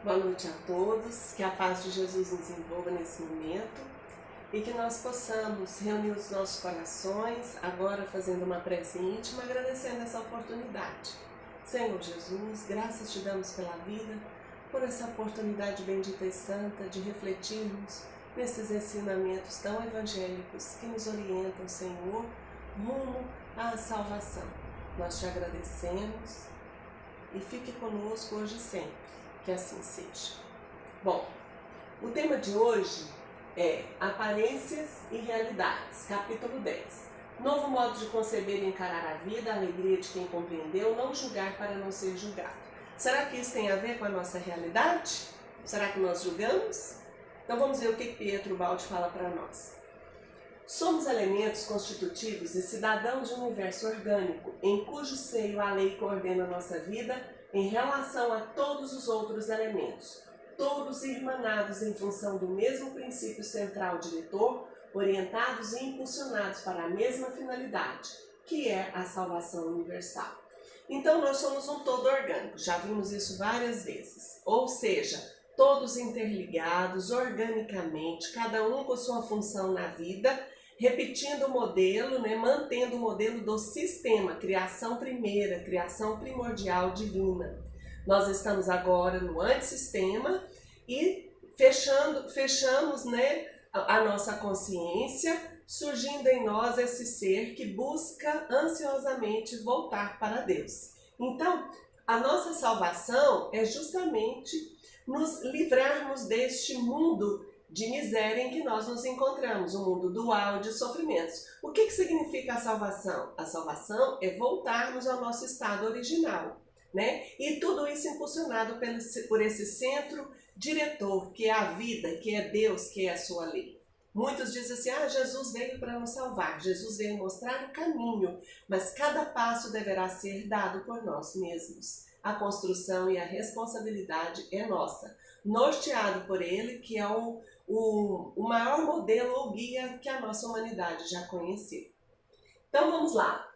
Boa noite a todos, que a paz de Jesus nos envolva nesse momento e que nós possamos reunir os nossos corações, agora fazendo uma prece íntima, agradecendo essa oportunidade. Senhor Jesus, graças te damos pela vida, por essa oportunidade bendita e santa de refletirmos nesses ensinamentos tão evangélicos que nos orientam, Senhor, rumo à salvação. Nós te agradecemos e fique conosco hoje e sempre. Que assim seja. Bom, o tema de hoje é Aparências e Realidades, capítulo 10. Novo modo de conceber e encarar a vida, a alegria de quem compreendeu, não julgar para não ser julgado. Será que isso tem a ver com a nossa realidade? Será que nós julgamos? Então vamos ver o que Pietro Baldi fala para nós. Somos elementos constitutivos e cidadãos de um universo orgânico, em cujo seio a lei coordena a nossa vida em relação a todos os outros elementos, todos irmanados em função do mesmo princípio central diretor, orientados e impulsionados para a mesma finalidade, que é a salvação universal. Então nós somos um todo orgânico, já vimos isso várias vezes, ou seja, todos interligados organicamente, cada um com sua função na vida, repetindo o modelo, mantendo o modelo do sistema, criação primeira, criação primordial divina. Nós estamos agora no antissistema e fechamos a nossa consciência, surgindo em nós esse ser que busca ansiosamente voltar para Deus. Então, a nossa salvação é justamente nos livrarmos deste mundo de miséria em que nós nos encontramos, um mundo dual de sofrimentos. O que significa a salvação? A salvação é voltarmos ao nosso estado original, E tudo isso impulsionado por esse centro diretor, que é a vida, que é Deus, que é a sua lei. Muitos dizem assim, Jesus veio para nos salvar, Jesus veio mostrar o caminho, mas cada passo deverá ser dado por nós mesmos. A construção e a responsabilidade é nossa, norteado por Ele, que é o maior modelo ou guia que a nossa humanidade já conheceu. Então vamos lá.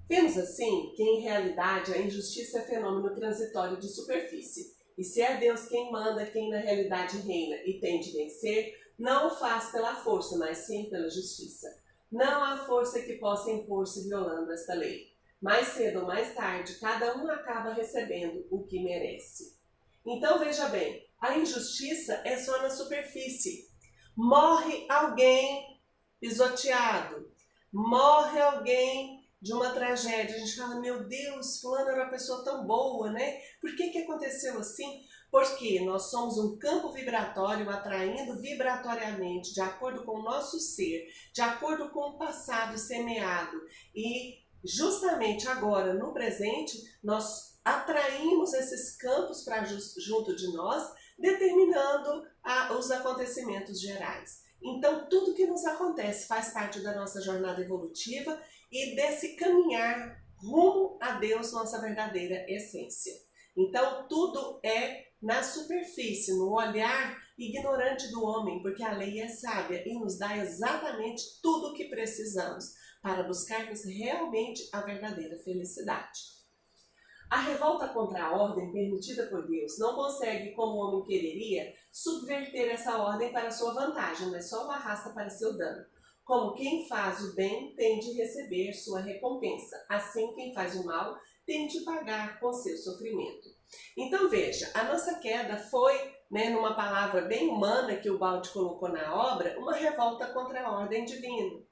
Vemos assim que em realidade a injustiça é fenômeno transitório de superfície. E se é Deus quem manda, quem na realidade reina e tem de vencer, não o faz pela força, mas sim pela justiça. Não há força que possa impor-se violando esta lei. Mais cedo ou mais tarde, cada um acaba recebendo o que merece. Então veja bem, a injustiça é só na superfície. Morre alguém pisoteado, morre alguém de uma tragédia. A gente fala, meu Deus, fulano era uma pessoa tão boa, Por que aconteceu assim? Porque nós somos um campo vibratório atraindo vibratoriamente, de acordo com o nosso ser, de acordo com o passado semeado. E justamente agora, no presente, nós atraímos esses campos para junto de nós, determinando os acontecimentos gerais. Então, tudo que nos acontece faz parte da nossa jornada evolutiva e desse caminhar rumo a Deus, nossa verdadeira essência. Então, tudo é na superfície, no olhar ignorante do homem, porque a lei é sábia e nos dá exatamente tudo o que precisamos para buscarmos realmente a verdadeira felicidade. A revolta contra a ordem permitida por Deus não consegue, como o homem quereria, subverter essa ordem para sua vantagem, mas só o arrasta para seu dano. Como quem faz o bem tem de receber sua recompensa, assim quem faz o mal tem de pagar com seu sofrimento. Então veja, a nossa queda foi, numa palavra bem humana que o Baldi colocou na obra, uma revolta contra a ordem divina.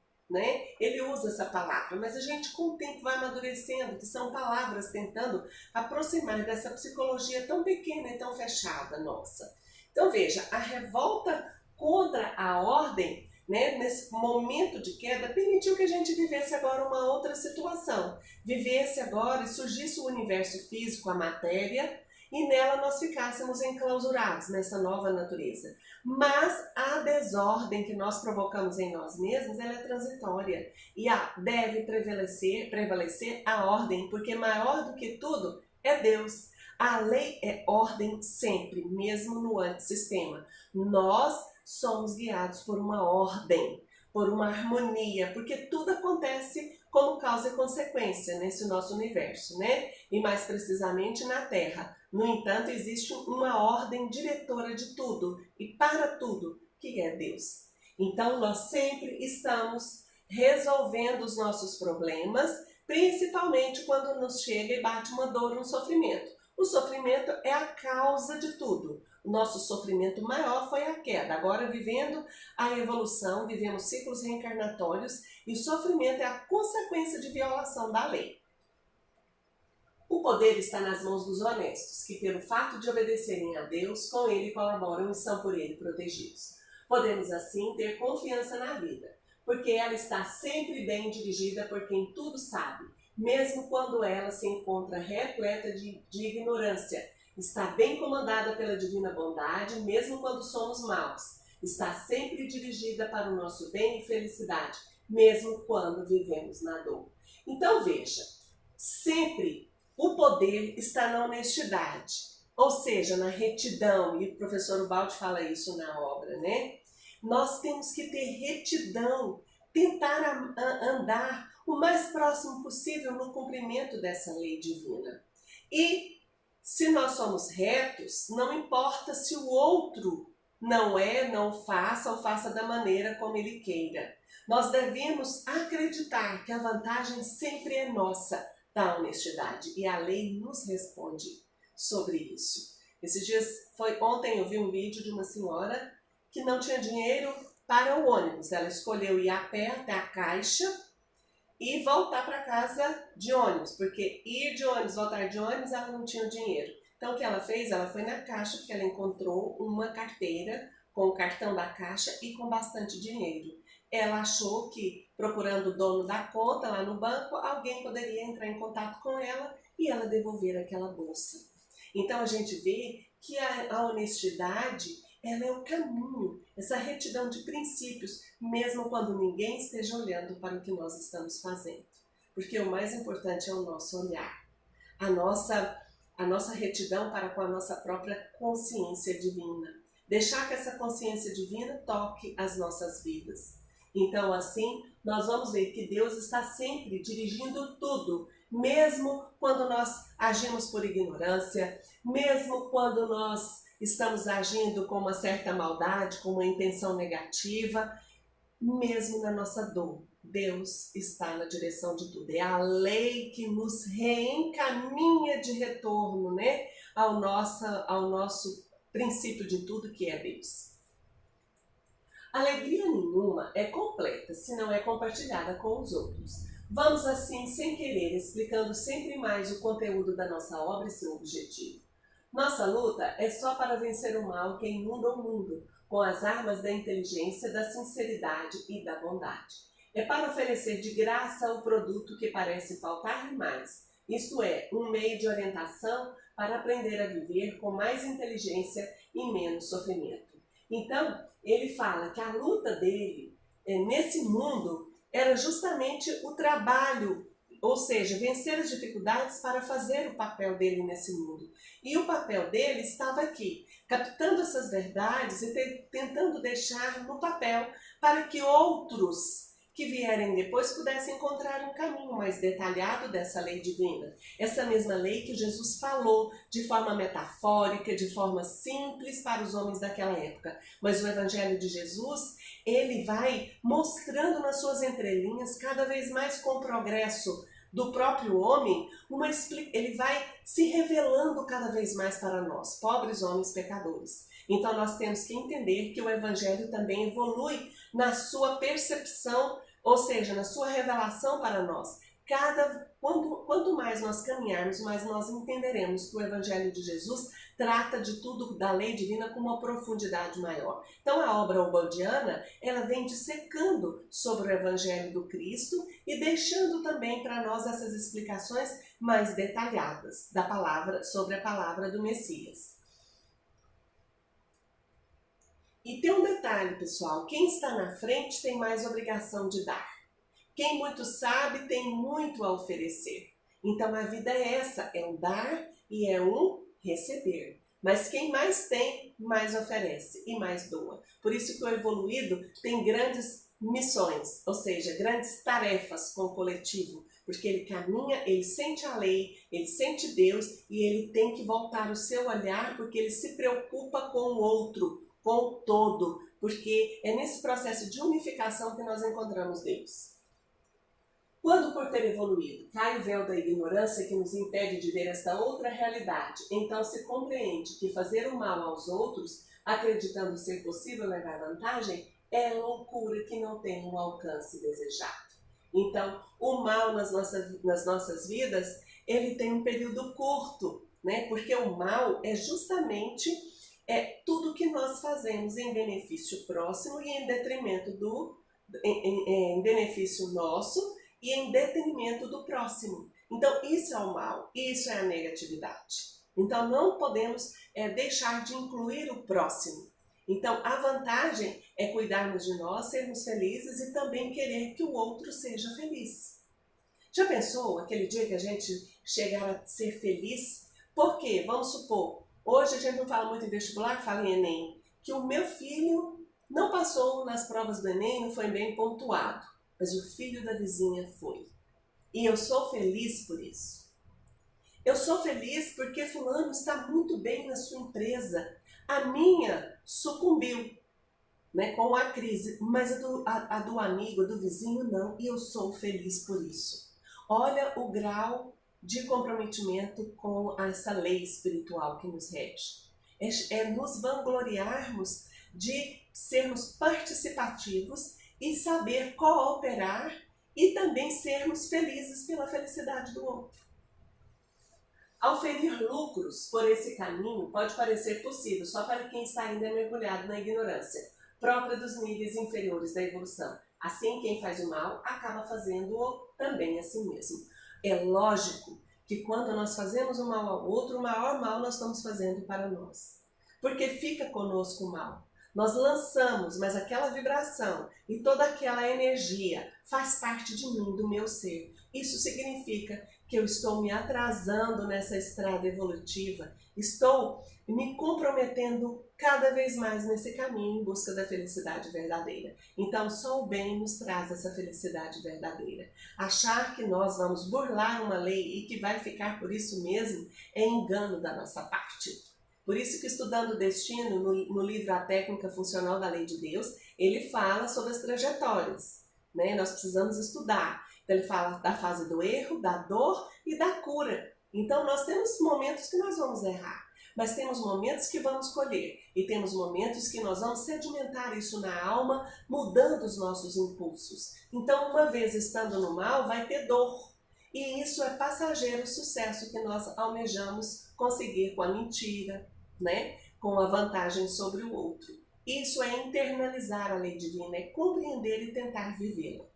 Ele usa essa palavra, mas a gente com o tempo vai amadurecendo, que são palavras tentando aproximar dessa psicologia tão pequena e tão fechada nossa. Então veja, a revolta contra a ordem, nesse momento de queda, permitiu que a gente vivesse agora uma outra situação. Vivesse agora e surgisse o universo físico, a matéria, e nela nós ficássemos enclausurados nessa nova natureza. Mas a desordem que nós provocamos em nós mesmos, ela é transitória e deve prevalecer a ordem, porque maior do que tudo é Deus. A lei é ordem sempre, mesmo no antissistema. Nós somos guiados por uma ordem, por uma harmonia, porque tudo acontece como causa e consequência nesse nosso universo, né? E mais precisamente na Terra. No entanto, existe uma ordem diretora de tudo e para tudo, que é Deus. Então, nós sempre estamos resolvendo os nossos problemas, principalmente quando nos chega e bate uma dor, um sofrimento. O sofrimento é a causa de tudo. O nosso sofrimento maior foi a queda. Agora, vivendo a evolução, vivemos ciclos reencarnatórios e o sofrimento é a consequência de violação da lei. O poder está nas mãos dos honestos, que pelo fato de obedecerem a Deus, com Ele colaboram e são por Ele protegidos. Podemos assim ter confiança na vida, porque ela está sempre bem dirigida por quem tudo sabe, mesmo quando ela se encontra repleta de ignorância. Está bem comandada pela divina bondade, mesmo quando somos maus. Está sempre dirigida para o nosso bem e felicidade, mesmo quando vivemos na dor. Então veja, sempre o poder está na honestidade, ou seja, na retidão, e o professor Ubaldi fala isso na obra, né? Nós temos que ter retidão, tentar andar o mais próximo possível no cumprimento dessa lei divina. E se nós somos retos, não importa se o outro não faça ou faça da maneira como ele queira. Nós devemos acreditar que a vantagem sempre é nossa, da honestidade, e a lei nos responde sobre isso. Ontem eu vi um vídeo de uma senhora que não tinha dinheiro para o ônibus. Ela escolheu ir a pé até a Caixa e voltar para casa de ônibus, porque ir de ônibus, voltar de ônibus, ela não tinha dinheiro. Então o que ela fez? Ela foi na Caixa, porque ela encontrou uma carteira com o cartão da Caixa e com bastante dinheiro. Ela achou que, procurando o dono da conta lá no banco, alguém poderia entrar em contato com ela e ela devolver aquela bolsa. Então a gente vê que a honestidade, ela é o caminho, essa retidão de princípios, mesmo quando ninguém esteja olhando para o que nós estamos fazendo. Porque o mais importante é o nosso olhar, a nossa retidão para com a nossa própria consciência divina. Deixar que essa consciência divina toque as nossas vidas. Então, assim, nós vamos ver que Deus está sempre dirigindo tudo, mesmo quando nós agimos por ignorância, mesmo quando nós estamos agindo com uma certa maldade, com uma intenção negativa, mesmo na nossa dor. Deus está na direção de tudo. É a lei que nos reencaminha de retorno, né, ao nosso princípio de tudo, que é Deus. Alegria nenhuma é completa se não é compartilhada com os outros. Vamos assim, sem querer, explicando sempre mais o conteúdo da nossa obra e seu objetivo. Nossa luta é só para vencer o mal que inunda o mundo, com as armas da inteligência, da sinceridade e da bondade. É para oferecer de graça o produto que parece faltar mais, isto é, um meio de orientação para aprender a viver com mais inteligência e menos sofrimento. Então, ele fala que a luta dele nesse mundo era justamente o trabalho, ou seja, vencer as dificuldades para fazer o papel dele nesse mundo. E o papel dele estava aqui, captando essas verdades e tentando deixar no papel para que outros que vierem depois pudessem encontrar um caminho mais detalhado dessa lei divina. Essa mesma lei que Jesus falou de forma metafórica, de forma simples para os homens daquela época. Mas o Evangelho de Jesus, ele vai mostrando nas suas entrelinhas, cada vez mais com o progresso do próprio homem, ele vai se revelando cada vez mais para nós, pobres homens pecadores. Então nós temos que entender que o Evangelho também evolui na sua percepção, ou seja, na sua revelação para nós. Quanto mais nós caminharmos, mais nós entenderemos que o Evangelho de Jesus trata de tudo da lei divina com uma profundidade maior. Então a obra ubaldiana, ela vem dissecando sobre o Evangelho do Cristo e deixando também para nós essas explicações mais detalhadas da palavra, sobre a palavra do Messias. E tem um detalhe, pessoal, quem está na frente tem mais obrigação de dar. Quem muito sabe tem muito a oferecer. Então a vida é essa, é um dar e é um receber. Mas quem mais tem, mais oferece e mais doa. Por isso que o evoluído tem grandes missões, ou seja, grandes tarefas com o coletivo, porque ele caminha, ele sente a lei, ele sente Deus e ele tem que voltar o seu olhar porque ele se preocupa com o outro, com o todo, porque é nesse processo de unificação que nós encontramos Deus. Quando, por ter evoluído, cai o véu da ignorância que nos impede de ver esta outra realidade, então se compreende que fazer o mal aos outros, acreditando ser possível levar vantagem, é loucura que não tem o alcance desejado. Então, o mal nas nossas vidas, ele tem um período curto, né? Porque o mal é justamente tudo que nós fazemos em benefício próximo e em detrimento em benefício nosso e em detrimento do próximo. Então, isso é o mal, isso é a negatividade. Então, não podemos deixar de incluir o próximo. Então, a vantagem é cuidarmos de nós, sermos felizes e também querer que o outro seja feliz. Já pensou aquele dia que a gente chegar a ser feliz? Por quê? Vamos supor, hoje a gente não fala muito em vestibular, fala em Enem, que o meu filho não passou nas provas do Enem, não foi bem pontuado, mas o filho da vizinha foi. E eu sou feliz por isso. Eu sou feliz porque fulano está muito bem na sua empresa. A minha sucumbiu, né, com a crise, mas a do amigo, do vizinho, não. E eu sou feliz por isso. Olha o grau de comprometimento com essa lei espiritual que nos rege. É nos vangloriarmos de sermos participativos e saber cooperar e também sermos felizes pela felicidade do outro. Ao ferir lucros por esse caminho, pode parecer possível só para quem está ainda mergulhado na ignorância, própria dos níveis inferiores da evolução. Assim, quem faz o mal acaba fazendo-o também a si mesmo. É lógico que quando nós fazemos o mal ao outro, o maior mal nós estamos fazendo para nós. Porque fica conosco o mal. Nós lançamos, mas aquela vibração e toda aquela energia faz parte de mim, do meu ser. Isso significa que eu estou me atrasando nessa estrada evolutiva, estou me comprometendo cada vez mais nesse caminho em busca da felicidade verdadeira. Então, só o bem nos traz essa felicidade verdadeira. Achar que nós vamos burlar uma lei e que vai ficar por isso mesmo é engano da nossa parte. Por isso que estudando o destino, no livro A Técnica Funcional da Lei de Deus, ele fala sobre as trajetórias, né? Nós precisamos estudar. Então, ele fala da fase do erro, da dor e da cura. Então, nós temos momentos que nós vamos errar, mas temos momentos que vamos colher. E temos momentos que nós vamos sedimentar isso na alma, mudando os nossos impulsos. Então, uma vez estando no mal, vai ter dor. E isso é passageiro o sucesso que nós almejamos conseguir com a mentira, né? Com a vantagem sobre o outro. Isso é internalizar a lei divina, é compreender e tentar vivê-la.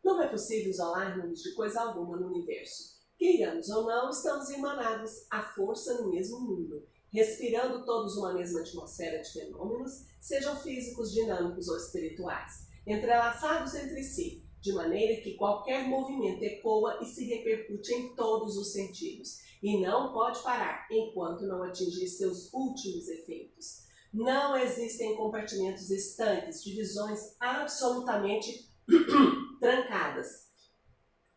Não é possível isolar-nos de coisa alguma no universo. Queiramos ou não, estamos emanados à força no mesmo mundo, respirando todos uma mesma atmosfera de fenômenos, sejam físicos, dinâmicos ou espirituais, entrelaçados entre si, de maneira que qualquer movimento ecoa e se repercute em todos os sentidos, e não pode parar enquanto não atingir seus últimos efeitos. Não existem compartimentos estanques, divisões absolutamente trancadas,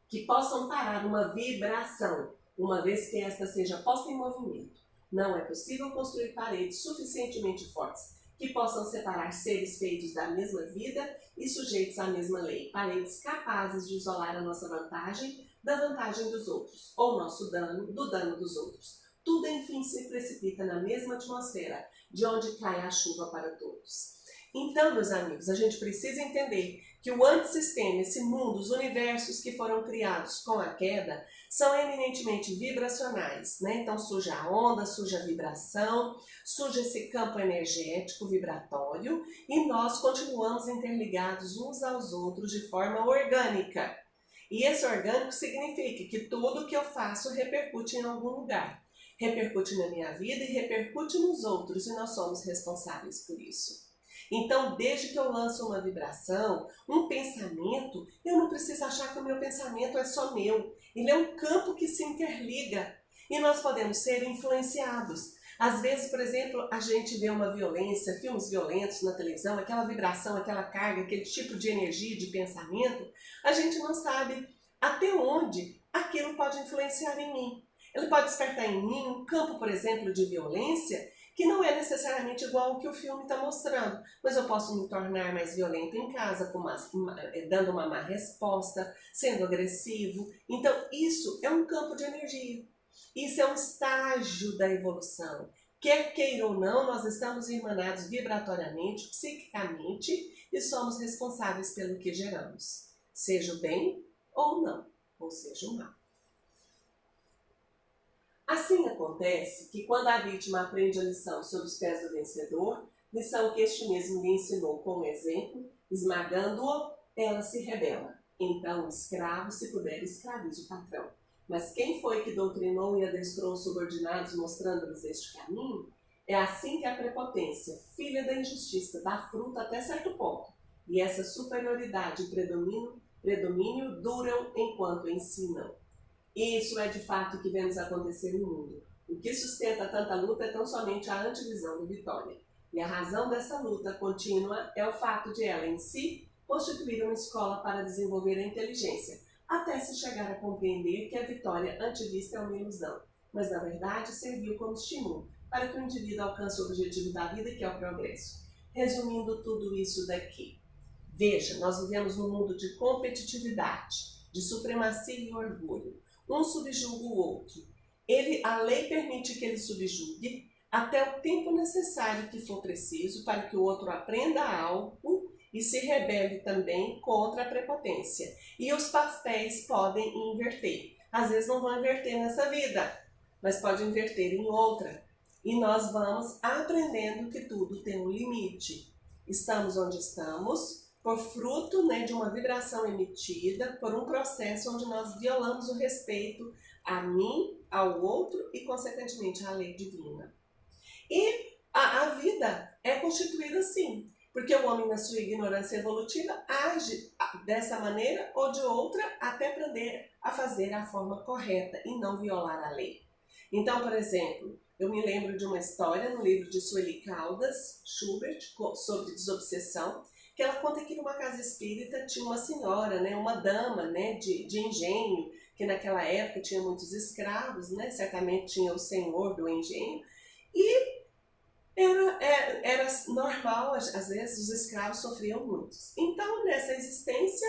que possam parar uma vibração, uma vez que esta seja posta em movimento. Não é possível construir paredes suficientemente fortes que possam separar seres feitos da mesma vida e sujeitos à mesma lei, paredes capazes de isolar a nossa vantagem da vantagem dos outros, ou nosso dano do dano dos outros. Tudo, enfim, se precipita na mesma atmosfera, de onde cai a chuva para todos. Então, meus amigos, a gente precisa entender que o antissistema, esse mundo, os universos que foram criados com a queda, são eminentemente vibracionais, né? Então surge a onda, surge a vibração, surge esse campo energético vibratório e nós continuamos interligados uns aos outros de forma orgânica. E esse orgânico significa que tudo que eu faço repercute em algum lugar. Repercute na minha vida e repercute nos outros e nós somos responsáveis por isso. Então, desde que eu lanço uma vibração, um pensamento, eu não preciso achar que o meu pensamento é só meu. Ele é um campo que se interliga e nós podemos ser influenciados. Às vezes, por exemplo, a gente vê uma violência, filmes violentos na televisão, aquela vibração, aquela carga, aquele tipo de energia, de pensamento, a gente não sabe até onde aquilo pode influenciar em mim. Ele pode despertar em mim um campo, por exemplo, de violência que não é necessariamente igual ao que o filme está mostrando, mas eu posso me tornar mais violento em casa, dando uma má resposta, sendo agressivo. Então, isso é um campo de energia. Isso é um estágio da evolução. Quer queira ou não, nós estamos irmanados vibratoriamente, psiquicamente, e somos responsáveis pelo que geramos, seja o bem ou não, ou seja o mal. Assim acontece que quando a vítima aprende a lição sob os pés do vencedor, lição que este mesmo lhe ensinou com um exemplo, esmagando-o, ela se rebela. Então o escravo, se puder, escraviza o patrão. Mas quem foi que doutrinou e adestrou os subordinados, mostrando-lhes este caminho? É assim que a prepotência, filha da injustiça, dá fruto até certo ponto. E essa superioridade e predomínio duram enquanto ensinam. Isso é de fato o que vemos acontecer no mundo. O que sustenta tanta luta é tão somente a antevisão da vitória. E a razão dessa luta contínua é o fato de ela em si constituir uma escola para desenvolver a inteligência, até se chegar a compreender que a vitória antevista é uma ilusão, mas na verdade serviu como estímulo para que o indivíduo alcance o objetivo da vida, que é o progresso. Resumindo tudo isso daqui, veja, nós vivemos num mundo de competitividade, de supremacia e orgulho. Um subjuga o outro. A lei permite que ele subjugue até o tempo necessário que for preciso para que o outro aprenda algo e se rebele também contra a prepotência. E os papéis podem inverter. Às vezes não vão inverter nessa vida, mas pode inverter em outra. E nós vamos aprendendo que tudo tem um limite. Estamos onde estamos por fruto, de uma vibração emitida, por um processo onde nós violamos o respeito a mim, ao outro e, consequentemente, à lei divina. E a vida é constituída assim, porque o homem, na sua ignorância evolutiva, age dessa maneira ou de outra até aprender a fazer a forma correta e não violar a lei. Então, por exemplo, eu me lembro de uma história no livro de Sueli Caldas, Schubert, sobre desobsessão, que ela conta que numa casa espírita tinha uma senhora, uma dama de engenho, que naquela época tinha muitos escravos, certamente tinha o senhor do engenho, e era normal, às vezes os escravos sofriam muito. Então, nessa existência,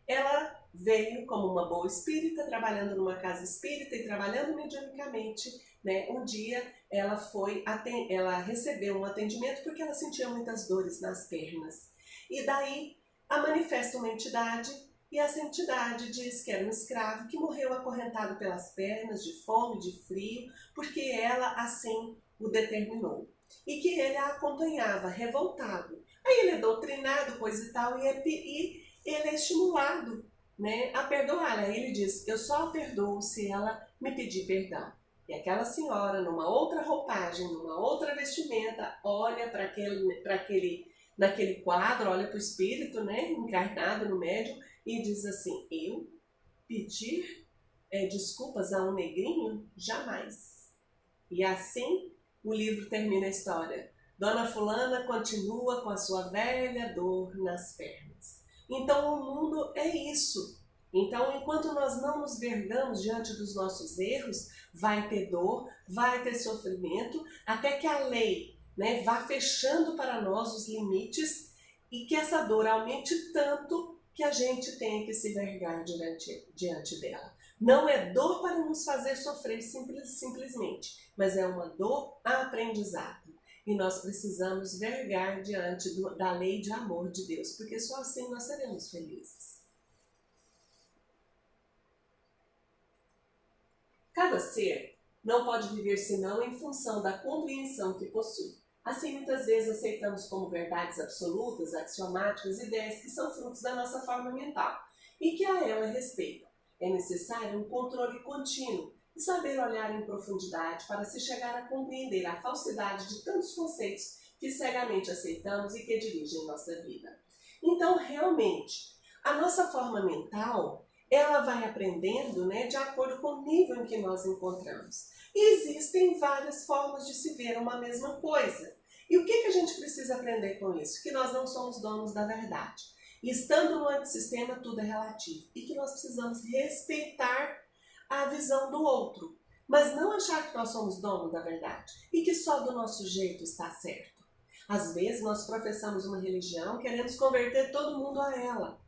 ela veio como uma boa espírita, trabalhando numa casa espírita e trabalhando mediunicamente. Um dia ela recebeu um atendimento porque ela sentia muitas dores nas pernas. E daí a manifesta uma entidade, e essa entidade diz que era um escravo que morreu acorrentado pelas pernas, de fome, de frio, porque ela assim o determinou. E que ele a acompanhava, revoltado. Aí ele é doutrinado, coisa e tal, e ele é estimulado a perdoar. Aí ele diz, eu só a perdoo se ela me pedir perdão. E aquela senhora, numa outra roupagem, numa outra vestimenta, olha naquele quadro, olha para o espírito, encarnado no médium, e diz assim, eu pedir desculpas a um negrinho? Jamais. E assim o livro termina a história. Dona Fulana continua com a sua velha dor nas pernas. Então o mundo é isso. Então, enquanto nós não nos vergamos diante dos nossos erros, vai ter dor, vai ter sofrimento, até que a lei vá fechando para nós os limites e que essa dor aumente tanto que a gente tenha que se vergar diante dela. Não é dor para nos fazer sofrer simplesmente, mas é uma dor aprendizado. E nós precisamos vergar diante da lei de amor de Deus, porque só assim nós seremos felizes. Cada ser não pode viver senão em função da compreensão que possui. Assim, muitas vezes aceitamos como verdades absolutas, axiomáticas, ideias que são frutos da nossa forma mental e que a ela respeitam. É necessário um controle contínuo e saber olhar em profundidade para se chegar a compreender a falsidade de tantos conceitos que cegamente aceitamos e que dirigem nossa vida. Então, realmente, a nossa forma mental, ela vai aprendendo de acordo com o nível em que nós encontramos. E existem várias formas de se ver uma mesma coisa. E o que a gente precisa aprender com isso? Que nós não somos donos da verdade. E estando no antissistema, tudo é relativo. E que nós precisamos respeitar a visão do outro. Mas não achar que nós somos donos da verdade. E que só do nosso jeito está certo. Às vezes nós professamos uma religião, queremos converter todo mundo a ela.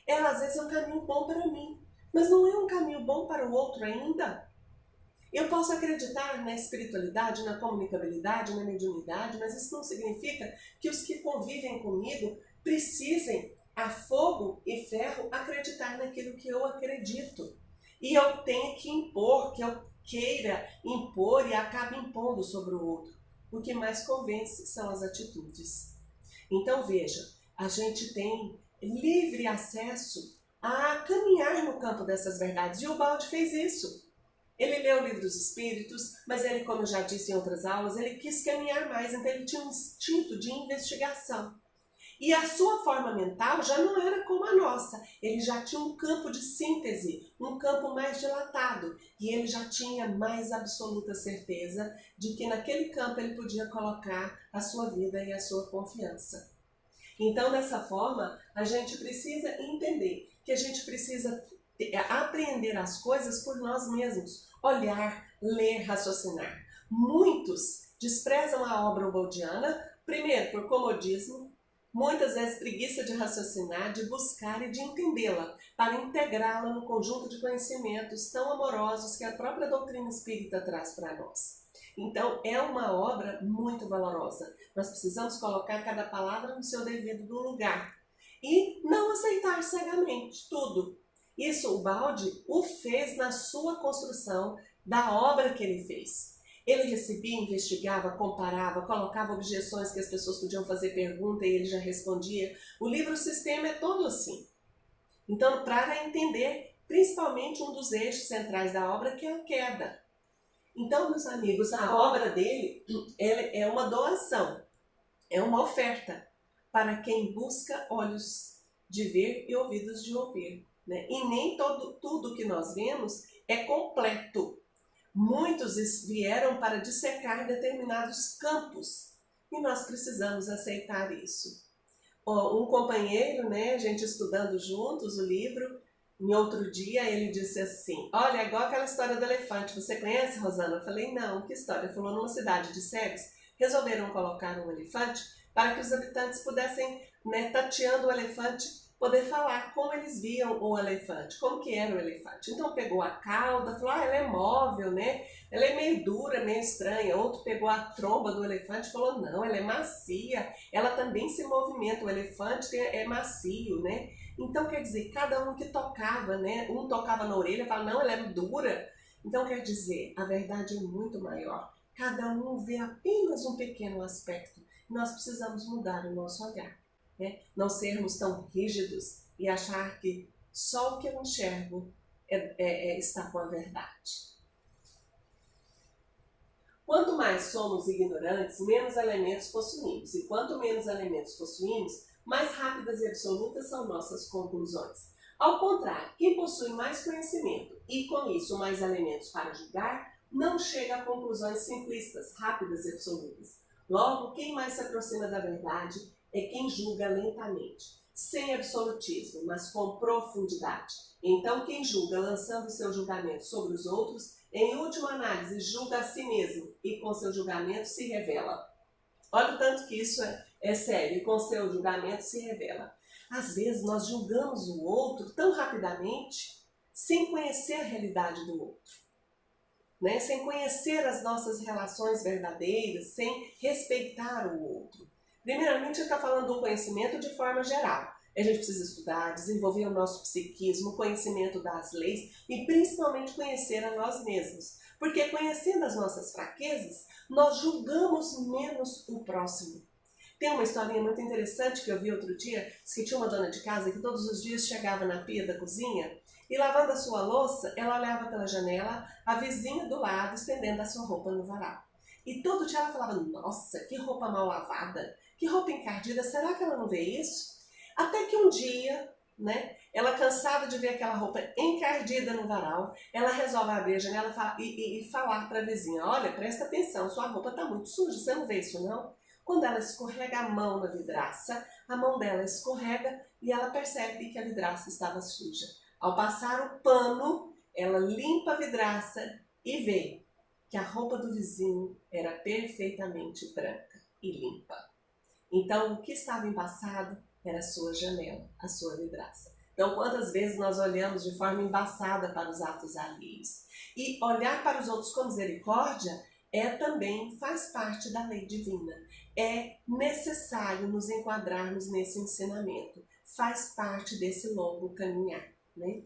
Ela às vezes é um caminho bom para mim, mas não é um caminho bom para o outro ainda. Eu posso acreditar na espiritualidade, na comunicabilidade, na mediunidade, mas isso não significa que os que convivem comigo precisem, a fogo e ferro, acreditar naquilo que eu acredito. E eu tenho que impor, que eu queira impor e acabe impondo sobre o outro. O que mais convence são as atitudes. Então veja, a gente tem livre acesso a caminhar no campo dessas verdades. E o Baldi fez isso. Ele leu o Livro dos Espíritos, mas ele, como eu já disse em outras aulas, ele quis caminhar mais, então ele tinha um instinto de investigação. E a sua forma mental já não era como a nossa. Ele já tinha um campo de síntese, um campo mais dilatado. E ele já tinha mais absoluta certeza de que naquele campo ele podia colocar a sua vida e a sua confiança. Então, dessa forma, a gente precisa entender que a gente precisa aprender as coisas por nós mesmos. Olhar, ler, raciocinar. Muitos desprezam a obra baldiana, primeiro por comodismo, muitas vezes preguiça de raciocinar, de buscar e de entendê-la, para integrá-la no conjunto de conhecimentos tão amorosos que a própria doutrina espírita traz para nós. Então, é uma obra muito valorosa. Nós precisamos colocar cada palavra no seu devido lugar e não aceitar cegamente tudo. Isso o Baldi o fez na sua construção da obra que ele fez. Ele recebia, investigava, comparava, colocava objeções que as pessoas podiam fazer pergunta e ele já respondia. O livro Sistema é todo assim. Então, para entender principalmente um dos eixos centrais da obra, que é a queda. Então, meus amigos, a obra dele é uma doação, é uma oferta para quem busca olhos de ver e ouvidos de ouvir. Né? E nem tudo que nós vemos é completo. Muitos vieram para dissecar determinados campos e nós precisamos aceitar isso. Um companheiro, né, a gente estudando juntos o livro, em outro dia ele disse assim, olha, é igual aquela história do elefante, você conhece, Rosana? Eu falei, não, que história? Ele falou, numa cidade de cegos, resolveram colocar um elefante para que os habitantes pudessem, né, tateando o elefante, poder falar como eles viam o elefante, como que era o elefante. Então pegou a cauda, falou, ela é móvel, né? Ela é meio dura, meio estranha. Outro pegou a tromba do elefante e falou, não, ela é macia, ela também se movimenta, o elefante é macio, né? Então quer dizer, cada um que tocava, né? Um tocava na orelha e falava, não, ela é dura. Então quer dizer, a verdade é muito maior. Cada um vê apenas um pequeno aspecto. Nós precisamos mudar o nosso olhar. Né? Não sermos tão rígidos e achar que só o que eu enxergo está com a verdade. Quanto mais somos ignorantes, menos elementos possuímos. E quanto menos elementos possuímos, mais rápidas e absolutas são nossas conclusões. Ao contrário, quem possui mais conhecimento e, com isso, mais elementos para julgar, não chega a conclusões simplistas, rápidas e absolutas. Logo, quem mais se aproxima da verdade é quem julga lentamente, sem absolutismo, mas com profundidade. Então, quem julga lançando seu julgamento sobre os outros, em última análise, julga a si mesmo e com seu julgamento se revela. Olha o tanto que isso é sério, e com seu julgamento se revela. Às vezes, nós julgamos o outro tão rapidamente, sem conhecer a realidade do outro. Né? Sem conhecer as nossas relações verdadeiras, sem respeitar o outro. Primeiramente, ele está falando do conhecimento de forma geral. A gente precisa estudar, desenvolver o nosso psiquismo, o conhecimento das leis e principalmente conhecer a nós mesmos. Porque conhecendo as nossas fraquezas, nós julgamos menos o próximo. Tem uma historinha muito interessante que eu vi outro dia, que tinha uma dona de casa que todos os dias chegava na pia da cozinha e lavando a sua louça, ela olhava pela janela a vizinha do lado estendendo a sua roupa no varal. E todo dia ela falava, nossa, que roupa mal lavada, que roupa encardida, será que ela não vê isso? Até que um dia, né, Ela, cansada de ver aquela roupa encardida no varal, ela resolve abrir a janela e falar para a vizinha: olha, presta atenção, sua roupa está muito suja, você não vê isso não? Quando ela escorrega a mão na vidraça, a mão dela escorrega e ela percebe que a vidraça estava suja. Ao passar o pano, ela limpa a vidraça e vê que a roupa do vizinho era perfeitamente branca e limpa. Então, o que estava embaçado era a sua janela, a sua vidraça. Então, quantas vezes nós olhamos de forma embaçada para os atos alheios? E olhar para os outros com misericórdia também faz parte da lei divina. É necessário nos enquadrarmos nesse ensinamento. Faz parte desse longo caminhar, né?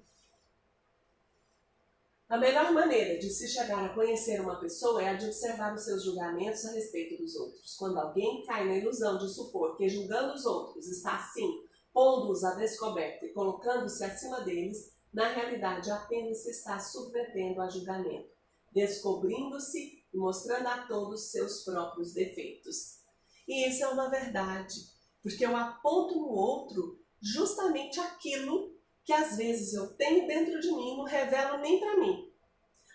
A melhor maneira de se chegar a conhecer uma pessoa é a de observar os seus julgamentos a respeito dos outros. Quando alguém cai na ilusão de supor que julgando os outros está assim, pondo-os a descoberto e colocando-se acima deles, na realidade apenas se está submetendo a julgamento, descobrindo-se e mostrando a todos seus próprios defeitos. E isso é uma verdade, porque eu aponto no outro justamente aquilo que às vezes eu tenho dentro de mim e não revelo nem para mim.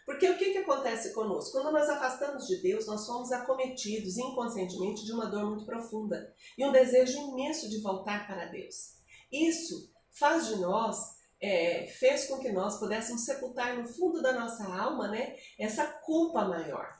Porque o que acontece conosco? Quando nós afastamos de Deus, nós somos acometidos inconscientemente de uma dor muito profunda e um desejo imenso de voltar para Deus. Isso faz de nós, fez com que nós pudéssemos sepultar no fundo da nossa alma, né, essa culpa maior.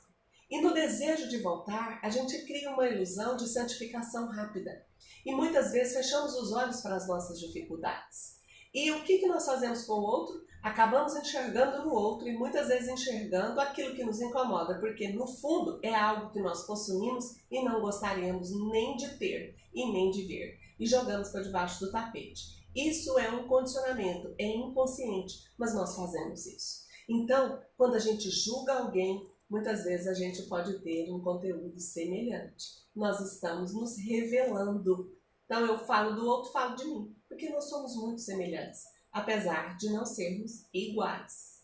E no desejo de voltar, a gente cria uma ilusão de santificação rápida. E muitas vezes fechamos os olhos para as nossas dificuldades. E o que nós fazemos com o outro? Acabamos enxergando no outro e muitas vezes enxergando aquilo que nos incomoda, porque no fundo é algo que nós possuímos e não gostaríamos nem de ter e nem de ver. E jogamos para debaixo do tapete. Isso é um condicionamento, é inconsciente, mas nós fazemos isso. Então, quando a gente julga alguém, muitas vezes a gente pode ter um conteúdo semelhante. Nós estamos nos revelando. Então eu falo do outro, falo de mim, porque nós somos muito semelhantes, apesar de não sermos iguais.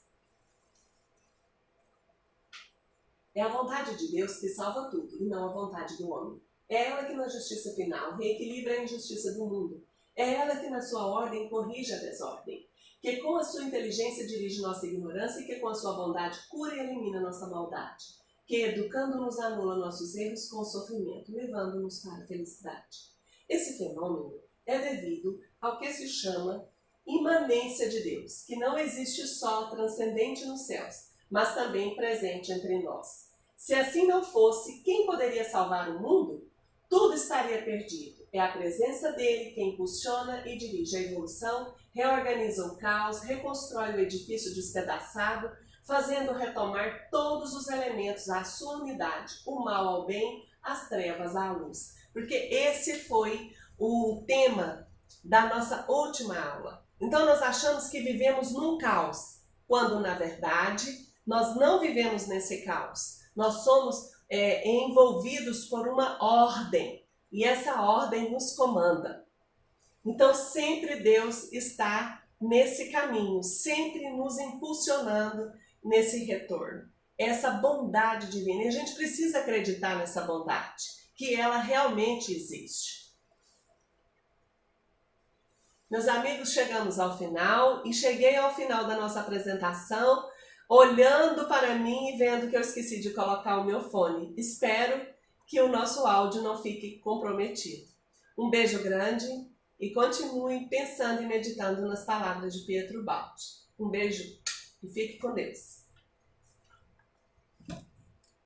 É a vontade de Deus que salva tudo, e não a vontade do homem. É ela que na justiça final reequilibra a injustiça do mundo. É ela que na sua ordem corrige a desordem, que com a sua inteligência dirige nossa ignorância e que com a sua bondade cura e elimina nossa maldade, que educando-nos anula nossos erros com o sofrimento, levando-nos para a felicidade. Esse fenômeno é devido ao que se chama imanência de Deus, que não existe só transcendente nos céus, mas também presente entre nós. Se assim não fosse, quem poderia salvar o mundo? Tudo estaria perdido. É a presença dele que impulsiona e dirige a evolução, reorganiza o caos, reconstrói o edifício despedaçado, fazendo retomar todos os elementos à sua unidade, o mal ao bem, as trevas à luz. Porque esse foi o tema da nossa última aula. Então nós achamos que vivemos num caos, quando na verdade nós não vivemos nesse caos. Nós somos envolvidos por uma ordem e essa ordem nos comanda. Então sempre Deus está nesse caminho, sempre nos impulsionando nesse retorno. Essa bondade divina, e a gente precisa acreditar nessa bondade, que ela realmente existe. Meus amigos, chegamos ao final e cheguei ao final da nossa apresentação olhando para mim e vendo que eu esqueci de colocar o meu fone. Espero que o nosso áudio não fique comprometido. Um beijo grande e continue pensando e meditando nas palavras de Pietro Baldi. Um beijo e fique com Deus.